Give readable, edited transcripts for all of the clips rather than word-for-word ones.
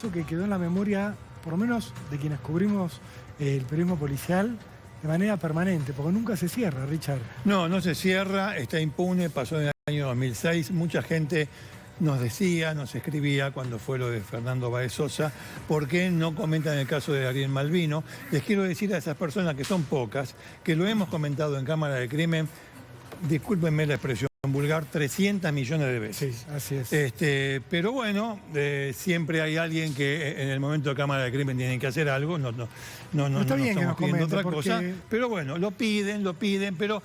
que quedó en la memoria, por lo menos de quienes cubrimos el periodismo policial, de manera permanente, porque nunca se cierra, Richard. No, no se cierra, está impune, pasó en el año 2006. Mucha gente nos decía, nos escribía cuando fue lo de Fernando Báez Sosa, ¿por qué no comentan el caso de Ariel Malvino? Les quiero decir a esas personas, que son pocas, que lo hemos comentado en Cámara de Crimen, discúlpenme la expresión vulgar, 300 millones de veces. Sí, así es. Pero bueno, siempre hay alguien que en el momento de Cámara de Crimen tienen que hacer algo, no está bien que nos estamos pidiendo otra porque... cosa, pero bueno, lo piden, pero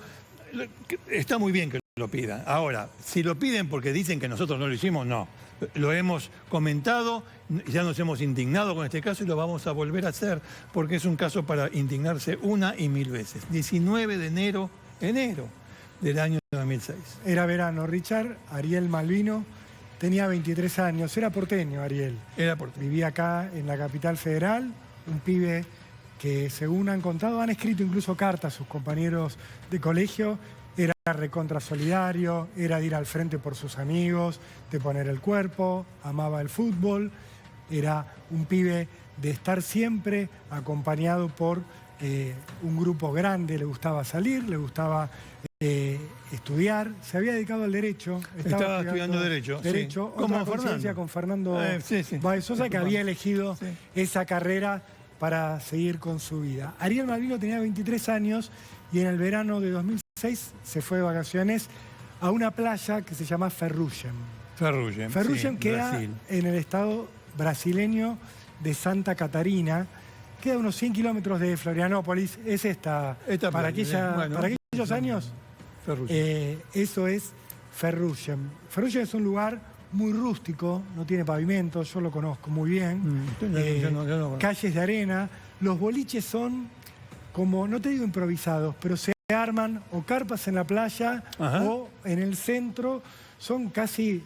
está muy bien que lo pidan. Ahora, si lo piden porque dicen que nosotros no lo hicimos, no. Lo hemos comentado, ya nos hemos indignado con este caso y lo vamos a volver a hacer, porque es un caso para indignarse una y mil veces. 19 de enero del año 2006. Era verano, Richard. Ariel Malvino tenía 23 años, era porteño Ariel. Era porteño. Vivía acá en la capital federal, un pibe que, según han contado, han escrito incluso cartas a sus compañeros de colegio. Era recontra solidario, era de ir al frente por sus amigos, de poner el cuerpo, amaba el fútbol. Era un pibe de estar siempre acompañado por un grupo grande, le gustaba salir, le gustaba estudiar, se había dedicado al derecho. Estaba estudiando Derecho. Sí. Como Fernando. Con Fernando Báez Sosa, que había elegido esa carrera para seguir con su vida. Ariel Malvino tenía 23 años y en el verano de 2006 se fue de vacaciones a una playa que se llama Ferrugem. Ferrugem queda Brasil, en el estado brasileño de Santa Catarina. Queda a unos 100 kilómetros de Florianópolis. Es esta para aquellos años, eso es Ferrugem. Ferrugem es un lugar muy rústico, no tiene pavimento, yo lo conozco muy bien. Yo no. Calles de arena. Los boliches son como, no te digo improvisados, pero se arman o carpas en la playa o en el centro. Son casi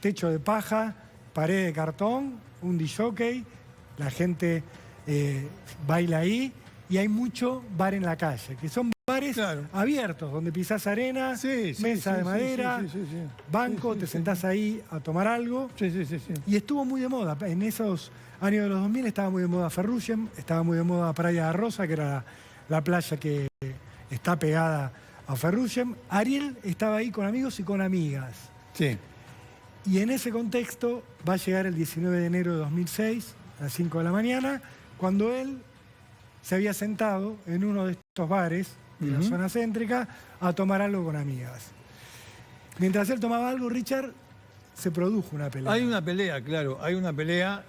techo de paja, pared de cartón, un disjockey, la gente baila ahí y hay mucho bar en la calle, que son bares abiertos, donde pisás arena, mesa de madera, banco, te sentás ahí a tomar algo. Y estuvo muy de moda. En esos años de los 2000 estaba muy de moda Ferrugem, estaba muy de moda Praia da Rosa, que era la playa que está pegada a Ferrugem. Ariel estaba ahí con amigos y con amigas. Y en ese contexto va a llegar el 19 de enero de 2006, a las 5 de la mañana, cuando él se había sentado en uno de estos bares de la zona céntrica a tomar algo con amigas. Mientras él tomaba algo, Richard, se produjo una pelea. Hay una pelea, claro, hay una pelea,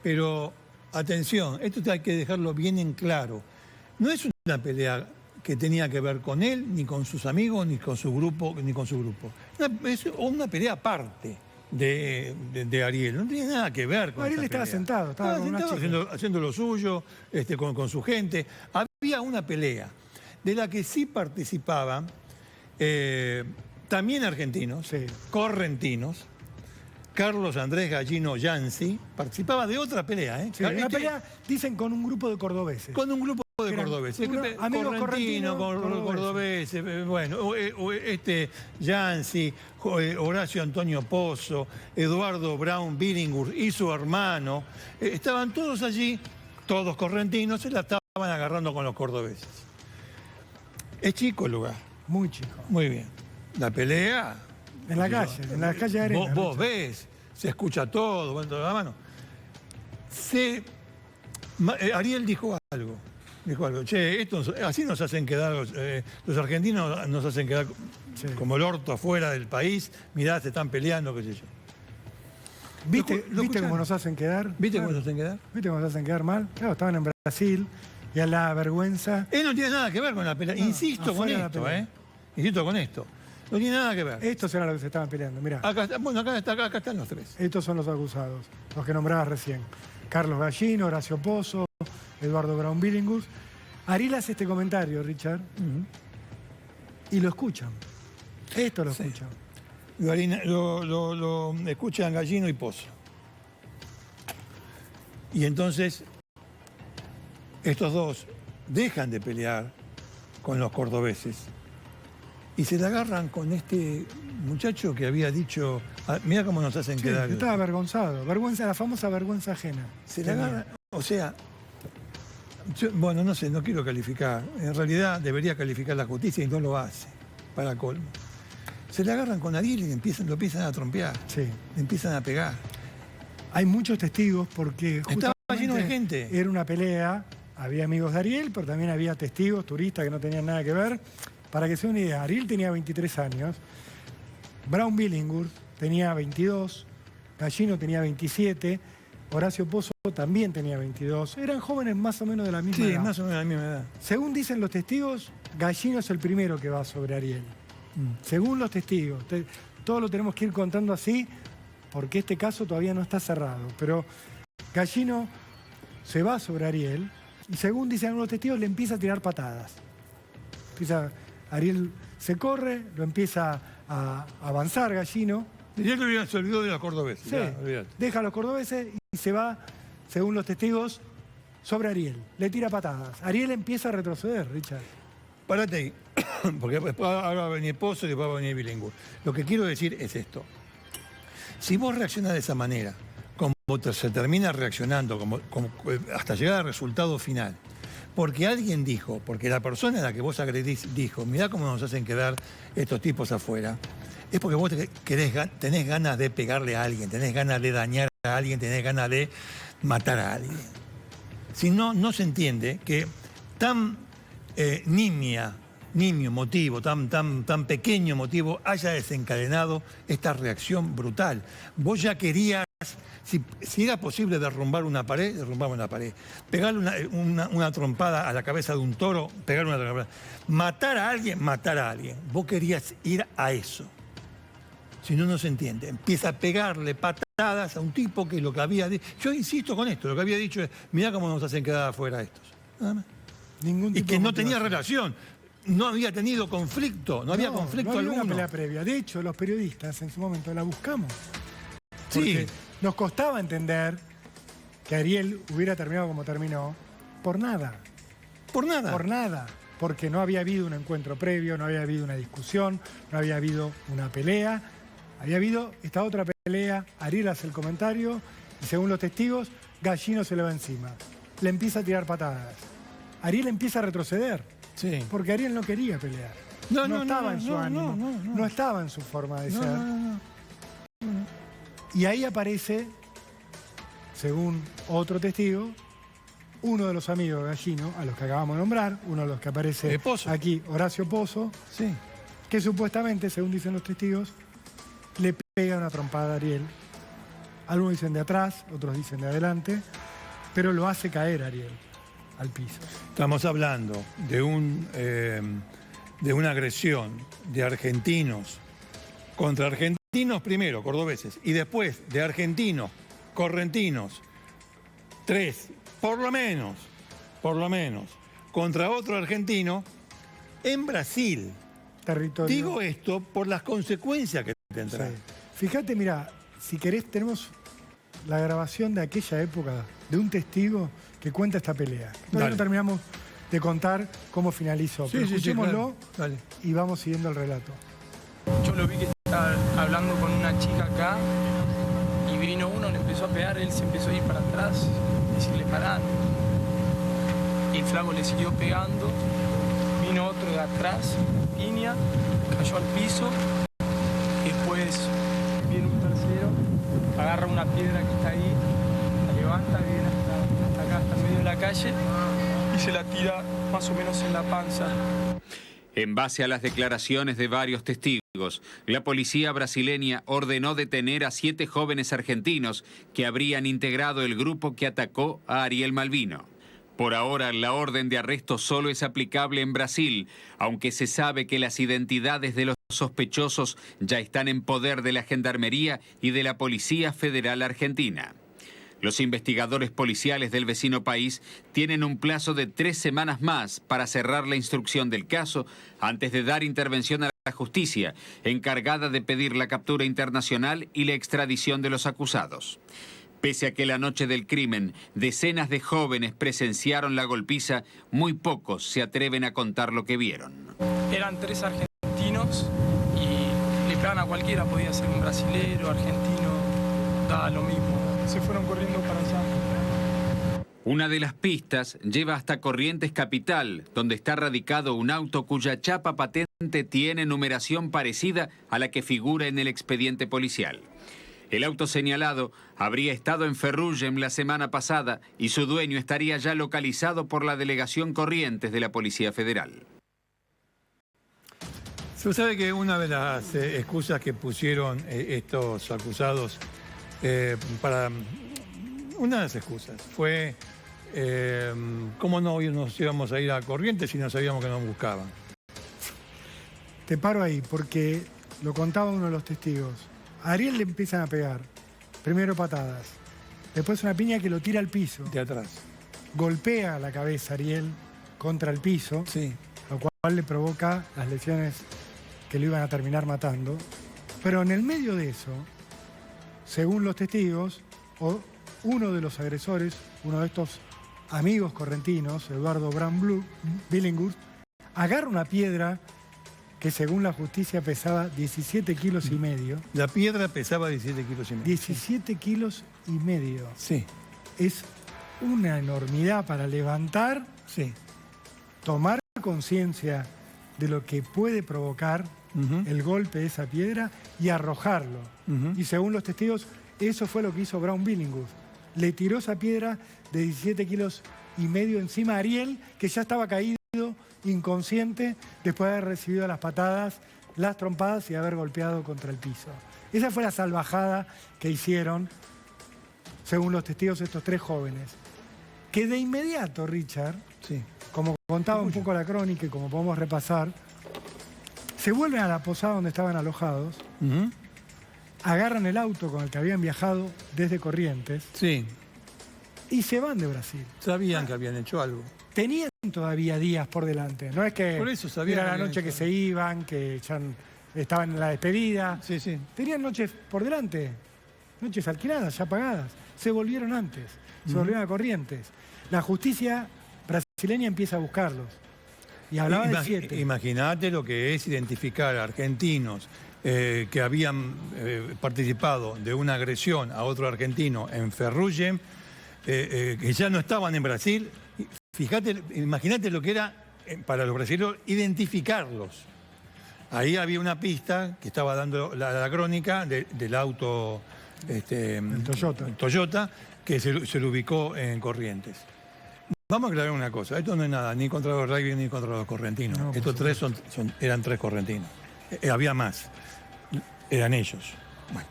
pero atención, esto hay que dejarlo bien en claro. No es una pelea que tenía que ver con él, ni con sus amigos, ni con su grupo. Es una pelea aparte de Ariel. No tenía nada que ver con Ariel estaba sentado, estaba haciendo lo suyo, con su gente. Había una pelea de la que sí participaban también argentinos, correntinos. Carlos Andrés Gallino Yancy participaba de otra pelea. Una pelea, dicen, con un grupo de cordobeses. Con un grupo de cordobeses. Amigos correntinos, cordobeses. Bueno, Yancy, Horacio Antonio Pozo, Eduardo Brown Billinghurst y su hermano. Estaban todos allí, todos correntinos, se la estaban agarrando con los cordobeses. Es chico el lugar. Muy chico. Muy bien. La pelea... En la calle de arena. Vos ves, se escucha todo, bueno, toda la mano. Ariel dijo algo. Che, así nos hacen quedar, los argentinos nos hacen quedar como el orto afuera del país. Mirá, se están peleando, qué sé yo. ¿Viste cómo nos hacen quedar? ¿Viste cómo nos hacen quedar? ¿Viste cómo nos hacen quedar mal? Claro, estaban en Brasil y a la vergüenza... Él no tiene nada que ver con la pelea. Insisto con esto, Insisto con esto. No tiene nada que ver. Estos eran los que se estaban peleando, mirá. Acá están los tres. Estos son los acusados, los que nombrabas recién. Carlos Gallino, Horacio Pozo, Eduardo Brown Billinghurst. Ariel hace este comentario, Richard, y lo escuchan. Esto lo escuchan. Lo escuchan Gallino y Pozo. Y entonces, estos dos dejan de pelear con los cordobeses y se la agarran con este muchacho que había dicho, mira cómo nos hacen quedar. Estaba avergonzado, la famosa vergüenza ajena. Se le agarra, o sea, bueno, no sé, no quiero calificar. En realidad debería calificar la justicia y no lo hace, para colmo. Se le agarran con Ariel y lo empiezan a trompear, le empiezan a pegar. Hay muchos testigos porque estaba lleno de gente. Era una pelea, había amigos de Ariel, pero también había testigos, turistas que no tenían nada que ver. Para que se den una idea, Ariel tenía 23 años, Brown Billinghurst tenía 22, Gallino tenía 27, Horacio Pozo también tenía 22. Eran jóvenes más o menos de la misma edad. Sí, más o menos de la misma edad. Según dicen los testigos, Gallino es el primero que va sobre Ariel. Según los testigos. Todo lo tenemos que ir contando así, porque este caso todavía no está cerrado. Pero Gallino se va sobre Ariel y según dicen algunos testigos, le empieza a tirar patadas. Ariel se corre, lo empieza a avanzar Gallino. Ya se olvidó de los cordobeses. Sí, deja a los cordobeses y se va, según los testigos, sobre Ariel. Le tira patadas. Ariel empieza a retroceder, Richard. Párate ahí, porque después ahora va a venir Pozo y después va a venir Billinghurst. Lo que quiero decir es esto. Si vos reaccionás de esa manera, como se termina reaccionando, hasta llegar al resultado final, porque alguien dijo, porque la persona a la que vos agredís dijo, mirá cómo nos hacen quedar estos tipos afuera, es porque vos tenés ganas de pegarle a alguien, tenés ganas de dañar a alguien, tenés ganas de matar a alguien. Si no, no se entiende que tan nimio motivo, tan pequeño motivo haya desencadenado esta reacción brutal. Vos ya querías, si era posible derrumbar una pared, derrumbaba una pared. Pegarle una trompada a la cabeza de un toro, pegarle una trompada. Matar a alguien. Vos querías ir a eso. Si no, no se entiende. Empieza a pegarle patadas a un tipo que lo que había dicho... Yo insisto con esto, lo que había dicho es, mirá cómo nos hacen quedar afuera estos. Nada más. Ningún tipo y que no tenía relación, no había tenido conflicto, no había conflicto no había alguno. Una pelea previa. De hecho, los periodistas en su momento la buscamos. Sí. Nos costaba entender que Ariel hubiera terminado como terminó por nada. Por nada. Por nada. Porque no había habido un encuentro previo, no había habido una discusión, no había habido una pelea. Había habido esta otra pelea, Ariel hace el comentario y según los testigos, Gallino se le va encima. Le empieza a tirar patadas. Ariel empieza a retroceder. Sí. Porque Ariel no quería pelear. No estaba en su ánimo. No estaba en su forma de ser. Y ahí aparece, según otro testigo, uno de los amigos de Gallino, a los que acabamos de nombrar, uno de los que aparece aquí, Horacio Pozo, que supuestamente, según dicen los testigos, le pega una trompada a Ariel. Algunos dicen de atrás, otros dicen de adelante, pero lo hace caer Ariel al piso. Estamos hablando de una agresión de argentinos contra argentinos primero, cordobeses, y después de argentinos, correntinos, 3, por lo menos, contra otro argentino en Brasil. Territorio. Digo esto por las consecuencias que tendrá. Sí. Fíjate, mira, si querés, tenemos la grabación de aquella época de un testigo que cuenta esta pelea. Todavía no terminamos de contar cómo finalizó, pero escuchémoslo y vamos siguiendo el relato. Yo lo vi que estaba hablando con una chica acá y vino uno, le empezó a pegar, él se empezó a ir para atrás, decirle parar. Y el flaco le siguió pegando, vino otro de atrás, piña, cayó al piso, después viene un tercero, agarra una piedra que está ahí, la levanta, viene hasta acá, hasta el medio de la calle y se la tira más o menos en la panza. En base a las declaraciones de varios testigos, la policía brasileña ordenó detener a 7 jóvenes argentinos que habrían integrado el grupo que atacó a Ariel Malvino. Por ahora, la orden de arresto solo es aplicable en Brasil, aunque se sabe que las identidades de los sospechosos ya están en poder de la Gendarmería y de la Policía Federal Argentina. Los investigadores policiales del vecino país tienen un plazo de 3 semanas más para cerrar la instrucción del caso antes de dar intervención a la justicia, encargada de pedir la captura internacional y la extradición de los acusados. Pese a que la noche del crimen decenas de jóvenes presenciaron la golpiza, muy pocos se atreven a contar lo que vieron. Eran 3 argentinos y le pegaron mataban a cualquiera, podía ser un brasilero, argentino, daba lo mismo. Se fueron corriendo para allá. Una de las pistas lleva hasta Corrientes Capital, donde está radicado un auto cuya chapa patente tiene numeración parecida a la que figura en el expediente policial. El auto señalado habría estado en Ferrugem la semana pasada y su dueño estaría ya localizado por la Delegación Corrientes de la Policía Federal. Se sabe que una de las excusas que pusieron estos acusados para... Una de las excusas fue cómo no nos íbamos a ir a Corrientes si no sabíamos que nos buscaban. Te paro ahí porque lo contaba uno de los testigos. A Ariel le empiezan a pegar. Primero patadas. Después una piña que lo tira al piso. De atrás. Golpea la cabeza a Ariel contra el piso. Sí. Lo cual le provoca las lesiones que lo iban a terminar matando. Pero en el medio de eso, según los testigos, uno de los agresores, uno de estos amigos correntinos, Eduardo Billinghurst, agarra una piedra que según la justicia pesaba 17 kilos y medio. La piedra pesaba 17 kilos y medio. 17 kilos y medio. Sí. Es una enormidad para levantar, sí, tomar conciencia de lo que puede provocar el golpe de esa piedra y arrojarlo. Y según los testigos, eso fue lo que hizo Brown Billinghurst. Le tiró esa piedra de 17 kilos y medio encima a Ariel, que ya estaba caído, inconsciente, después de haber recibido las patadas, las trompadas y haber golpeado contra el piso. Esa fue la salvajada que hicieron, según los testigos, estos tres jóvenes. Que de inmediato, Richard, sí, como contaba un poco la crónica y como podemos repasar, se vuelven a la posada donde estaban alojados, agarran el auto con el que habían viajado desde Corrientes, sí, y se van de Brasil. Sabían que habían hecho algo. Tenían todavía días por delante. No es que por eso sabían era la noche que se iban, que ya estaban en la despedida. Sí, sí. Tenían noches por delante, noches alquiladas, ya pagadas. Se volvieron antes, se volvieron a Corrientes. La justicia brasileña empieza a buscarlos. Y hablaba de 7. Imagínate lo que es identificar a argentinos que habían participado de una agresión a otro argentino en Ferrugem, que ya no estaban en Brasil. Fíjate, imagínate lo que era para los brasileños identificarlos. Ahí había una pista que estaba dando la crónica del auto el Toyota, que se lo ubicó en Corrientes. Vamos a aclarar una cosa, esto no es nada ni contra los rugby ni contra los correntinos. No, estos tres eran tres correntinos. Había más, eran ellos. Bueno,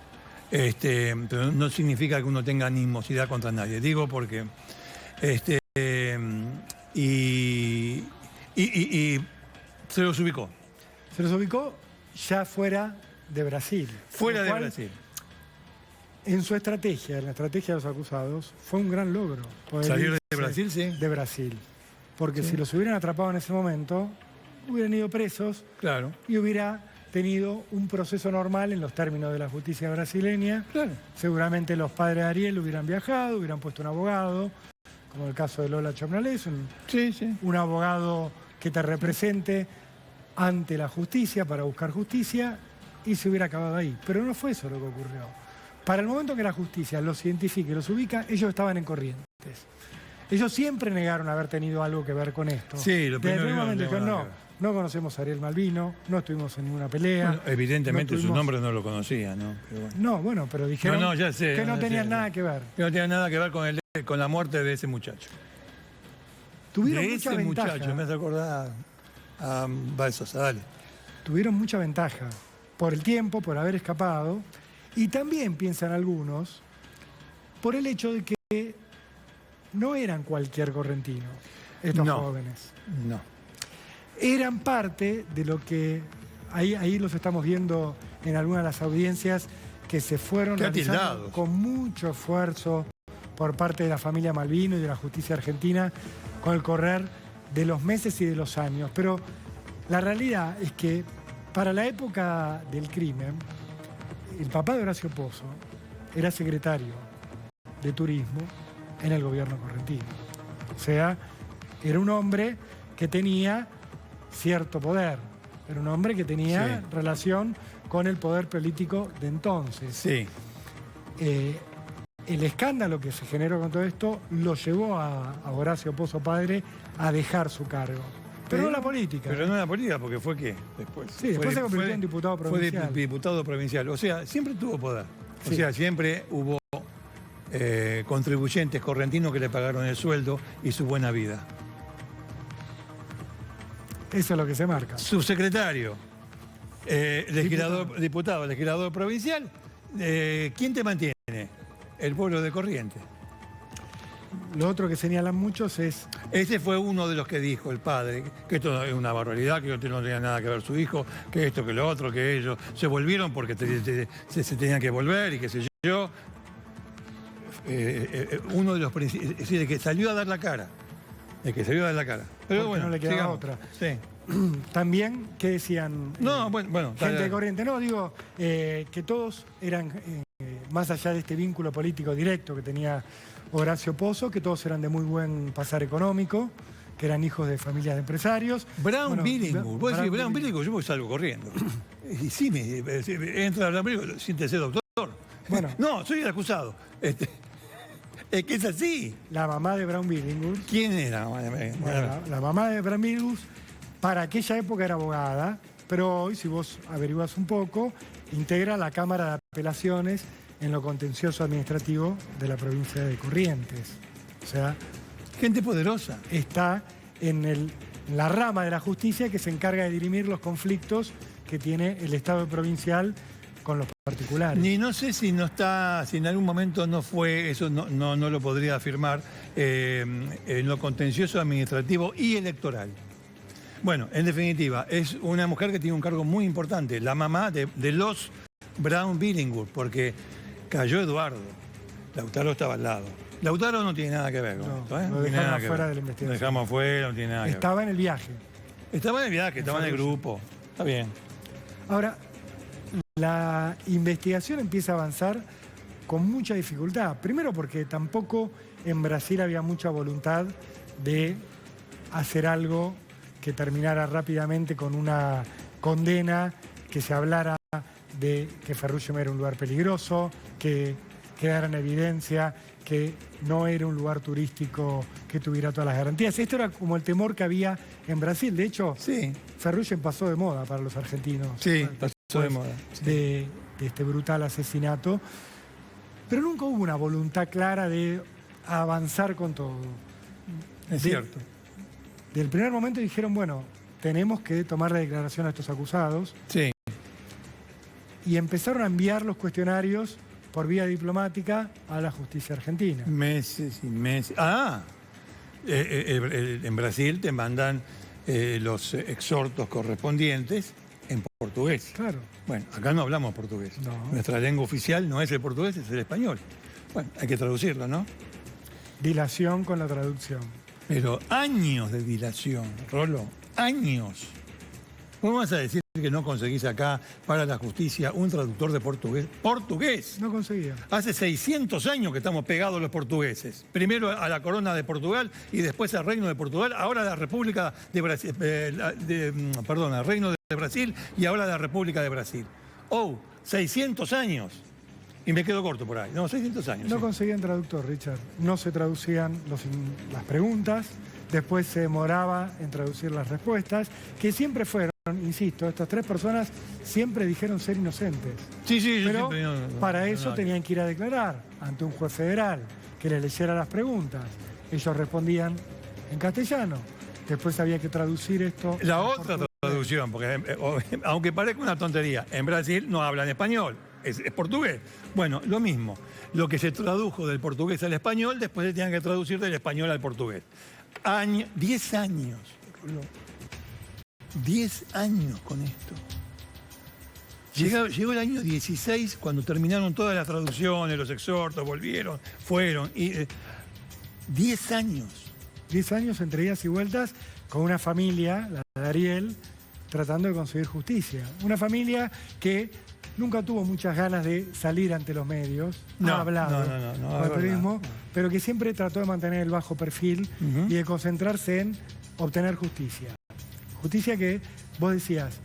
pero no significa que uno tenga animosidad contra nadie. Digo porque... Y se los ubicó. Se los ubicó ya fuera de Brasil. Fuera de Brasil. En su estrategia, en la estrategia de los acusados, fue un gran logro. ¿Salir de Brasil? Sí. De Brasil. Porque si los hubieran atrapado en ese momento, hubieran ido presos. Claro. Y hubiera tenido un proceso normal en los términos de la justicia brasileña. Claro. Seguramente los padres de Ariel hubieran viajado, hubieran puesto un abogado, como el caso de Lola Chomnales, un abogado que te represente ante la justicia para buscar justicia, y se hubiera acabado ahí. Pero no fue eso lo que ocurrió. Para el momento que la justicia los identifique y los ubica, ellos estaban en Corrientes. Ellos siempre negaron haber tenido algo que ver con esto. Sí, lo primero. Desde el momento dijeron, no conocemos a Ariel Malvino, no estuvimos en ninguna pelea. Bueno, evidentemente su nombre no lo conocía, ¿no? Pero bueno. Pero dijeron ya sé, que no tenían nada que ver. Que no tenían nada que ver con la muerte de ese muchacho. Tuvieron mucha ventaja. Muchacho, me hace acordar a Balsosa, dale. Tuvieron mucha ventaja por el tiempo, por haber escapado, y también piensan algunos por el hecho de que no eran cualquier correntino, estos jóvenes. No. Eran parte de lo que, ahí los estamos viendo en algunas de las audiencias, que se fueron realizando con mucho esfuerzo por parte de la familia Malvino y de la justicia argentina con el correr de los meses y de los años. Pero la realidad es que para la época del crimen, el papá de Horacio Pozo era secretario de Turismo en el gobierno correntino. O sea, era un hombre que tenía cierto poder. era un hombre que tenía Sí. relación con el poder político de entonces. Sí. El escándalo que se generó con todo esto lo llevó a Horacio Pozo padre a dejar su cargo. Pero no la política. Pero no la política, porque fue ¿qué? Después. Sí, después se convirtió en diputado provincial. Fue diputado provincial. O sea, siempre tuvo poder. Sí. O sea, siempre hubo contribuyentes correntinos que le pagaron el sueldo y su buena vida. Eso es lo que se marca. Subsecretario, diputado, legislador provincial. ¿Quién te mantiene? El pueblo de Corrientes. Lo otro que señalan muchos es... Ese fue uno de los que dijo el padre, que esto es una barbaridad, que no tenía nada que ver su hijo, que esto, que lo otro, que ellos se volvieron porque se tenían que volver y qué sé yo. Uno de los principios, es decir, el que salió a dar la cara. El que salió a dar la cara. Pero Porque bueno, no le quedaba sigamos. otra. Sí. También, ¿qué decían? No, bueno. Gente de Corrientes. No, digo, que todos eran, más allá de este vínculo político directo que tenía Horacio Pozo, que todos eran de muy buen pasar económico, que eran hijos de familias de empresarios. Brown Billingham. Vos decís Brown Billingham. Billingham, yo salgo corriendo. Y sí, entra Brown Billingham, siéntese doctor. Bueno. No, soy el acusado. Es que es así. La mamá de Brown Billingham. ¿Quién era? La mamá de Brown Billingham, para aquella época era abogada, pero hoy, si vos averiguás un poco, integra la Cámara de Apelaciones en lo contencioso administrativo de la provincia de Corrientes. O sea, Gente poderosa. está en la rama de la justicia que se encarga de dirimir los conflictos que tiene el Estado provincial con los particulares. Ni no sé si no está, si en algún momento no fue, eso no lo podría afirmar, en lo contencioso administrativo y electoral. Bueno, en definitiva, es una mujer que tiene un cargo muy importante, la mamá de los Brown Billingham, porque cayó Eduardo, Lautaro estaba al lado. Lautaro no tiene nada que ver con No, esto, ¿eh? lo No tiene dejamos nada que afuera ver. de la investigación. Lo dejamos afuera, no tiene nada que ver. Estaba en el viaje. Estaba en el viaje, estaba en el grupo. Está bien. Ahora, la investigación empieza a avanzar con mucha dificultad. Primero porque tampoco en Brasil había mucha voluntad de hacer algo que terminara rápidamente con una condena, que se hablara de que Ferrugem era un lugar peligroso, que quedara en evidencia que no era un lugar turístico que tuviera todas las garantías. Esto era como el temor que había en Brasil. De hecho, Sí, Ferrugem pasó de moda para los argentinos. sí, Después pasó de moda. Sí. de este brutal asesinato. Pero nunca hubo una voluntad clara de avanzar con todo. Es cierto. Del primer momento dijeron, bueno, tenemos que tomar la declaración a estos acusados, Sí. y empezaron a enviar los cuestionarios por vía diplomática a la justicia argentina. Meses y meses. En Brasil te mandan los exhortos correspondientes en portugués. Claro. Bueno, acá no hablamos portugués. No. Nuestra lengua oficial no es el portugués, es el español. Bueno, hay que traducirlo, ¿no? Dilación con la traducción. Pero años de dilación, Rolo, años. ¿Cómo vas a decir que no conseguís acá para la justicia un traductor de portugués? ¡Portugués! No conseguía. Hace 600 años que estamos pegados los portugueses. Primero a la corona de Portugal y después al Reino de Portugal, ahora a la República de Brasil, al Reino de Brasil y ahora a la República de Brasil. ¡Oh! 600 años. Y me quedo corto por ahí. No, 600 años. No sí. conseguían traductor, Richard. No se traducían las preguntas, después se demoraba en traducir las respuestas, que siempre fueron, insisto, estas tres personas siempre dijeron ser inocentes. Sí, yo Pero siempre no, para no, eso no. tenían que ir a declarar ante un juez federal que les leyera las preguntas. Ellos respondían en castellano. Después había que traducir esto. La a otra portugués. traducción, porque aunque parezca una tontería, en Brasil no hablan español, es portugués. Bueno, lo mismo. Lo que se tradujo del portugués al español, después se tenían que traducir del español al portugués. 10 años. 10 años con esto. Llegó el año 16, cuando terminaron todas las traducciones, los exhortos, volvieron, fueron. 10 años. 10 años entre idas y vueltas con una familia, la de Ariel, tratando de conseguir justicia. Una familia que nunca tuvo muchas ganas de salir ante los medios, No, ha hablado no, con el es periodismo, verdad. pero que siempre trató de mantener el bajo perfil y de concentrarse en obtener justicia. Justicia que vos decías,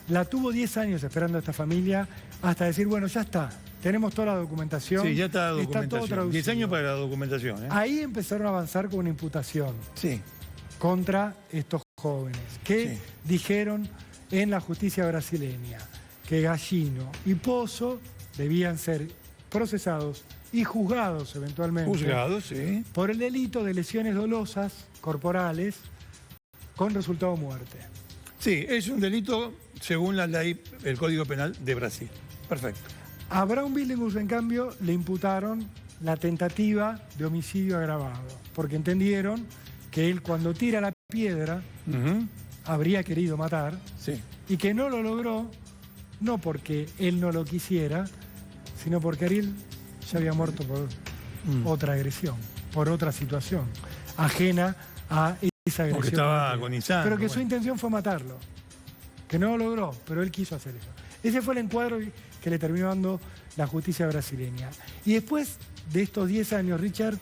La tuvo 10 años esperando a esta familia hasta decir, bueno, ya está, tenemos toda la documentación. Sí, ya está la todo documentación. traducido. 10 años para la documentación. Ahí empezaron a avanzar con una imputación Sí. contra estos jóvenes que dijeron en la justicia brasileña que Gallino y Pozo debían ser procesados y juzgados eventualmente. Juzgados, sí. Por el delito de lesiones dolosas corporales con resultado muerte. Sí, es un delito según la ley, el Código Penal de Brasil. Perfecto. A Braun Billinghus, en cambio, le imputaron la tentativa de homicidio agravado, porque entendieron que él cuando tira la piedra habría querido matar Sí. y que no lo logró, no porque él no lo quisiera, sino porque Ariel ya había muerto por otra agresión, por otra situación, ajena a esa agresión. Porque estaba agonizando. Pero que su intención fue matarlo, que no lo logró, pero él quiso hacer eso. Ese fue el encuadro que le terminó dando la justicia brasileña. Y después de estos 10 años, Richard,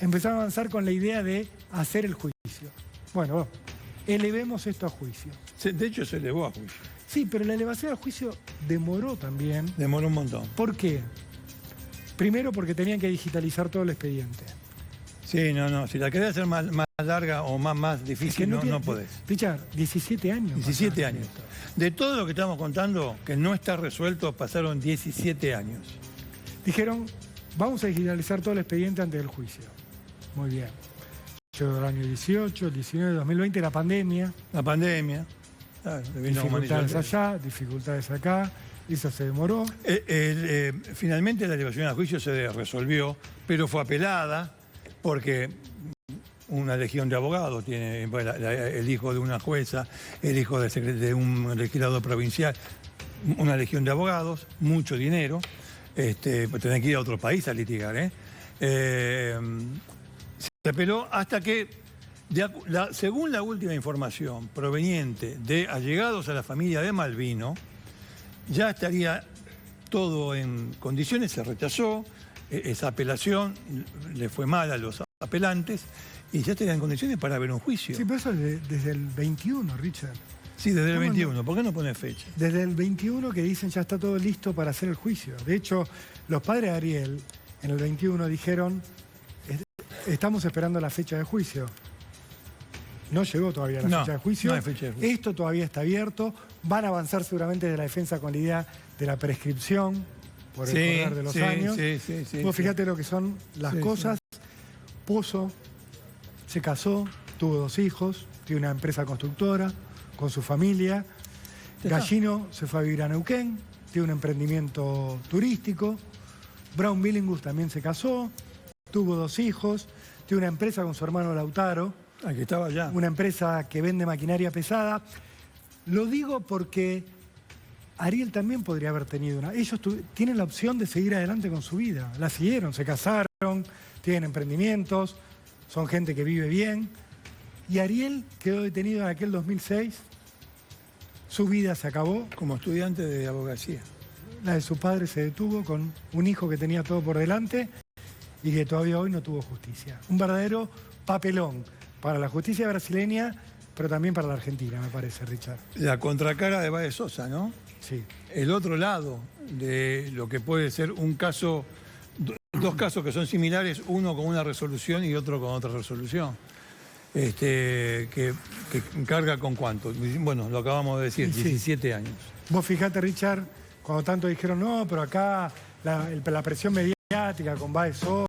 empezaron a avanzar con la idea de hacer el juicio. Bueno, elevemos esto a juicio. De hecho, se elevó a juicio. Sí, pero la elevación al juicio demoró también. Demoró un montón. ¿Por qué? Primero porque tenían que digitalizar todo el expediente. Sí, no. Si la querés hacer más larga o más difícil, no podés. Richard, 17 años. 17 años. De todo lo que estamos contando, que no está resuelto, pasaron 17 años. Dijeron, vamos a digitalizar todo el expediente antes del juicio. Muy bien. Llegó el año 18, el 19, 2020, la pandemia. La pandemia. Claro, Dificultades allá, dificultades acá. Eso se demoró. Finalmente la elevación a juicio se resolvió, pero fue apelada porque una legión de abogados tiene el hijo de una jueza, el hijo de un legislador provincial, una legión de abogados, mucho dinero, pues tenés que ir a otro país a litigar. Se apeló hasta que, según la última información proveniente de allegados a la familia de Malvino, ya estaría todo en condiciones, se rechazó, esa apelación le fue mal a los apelantes y ya estarían en condiciones para ver un juicio. Sí, pero eso es desde el 21, Richard. Sí, desde el 21. ¿Por qué no pones fecha? Desde el 21 que dicen ya está todo listo para hacer el juicio. De hecho, los padres de Ariel en el 21 dijeron, estamos esperando la fecha de juicio. No llegó todavía la fecha de juicio. No hay fecha de juicio. Esto todavía está abierto. Van a avanzar seguramente de la defensa con la idea de la prescripción por el correr de los años. Vos fíjate lo que son las cosas. Pozo se casó, tuvo 2 hijos, tiene una empresa constructora con su familia. Gallino se fue a vivir a Neuquén, tiene un emprendimiento turístico. Braun Billinghus también se casó, tuvo 2 hijos, tiene una empresa con su hermano Lautaro. Aquí estaba allá. Una empresa que vende maquinaria pesada. Lo digo porque Ariel también podría haber tenido una. Ellos tienen la opción de seguir adelante con su vida. La siguieron, se casaron, tienen emprendimientos, son gente que vive bien. Y Ariel quedó detenido en aquel 2006. Su vida se acabó. Como estudiante de abogacía. La de su padre se detuvo con un hijo que tenía todo por delante y que todavía hoy no tuvo justicia. Un verdadero papelón para la justicia brasileña, pero también para la Argentina, me parece, Richard. La contracara de Baez Sosa, ¿no? Sí. El otro lado de lo que puede ser un caso, 2 casos que son similares, uno con una resolución y otro con otra resolución. Que carga con cuánto. Bueno, lo acabamos de decir, 17 años. Vos fijate, Richard, cuando tanto dijeron, no, pero acá la presión mediática con Baez Sosa,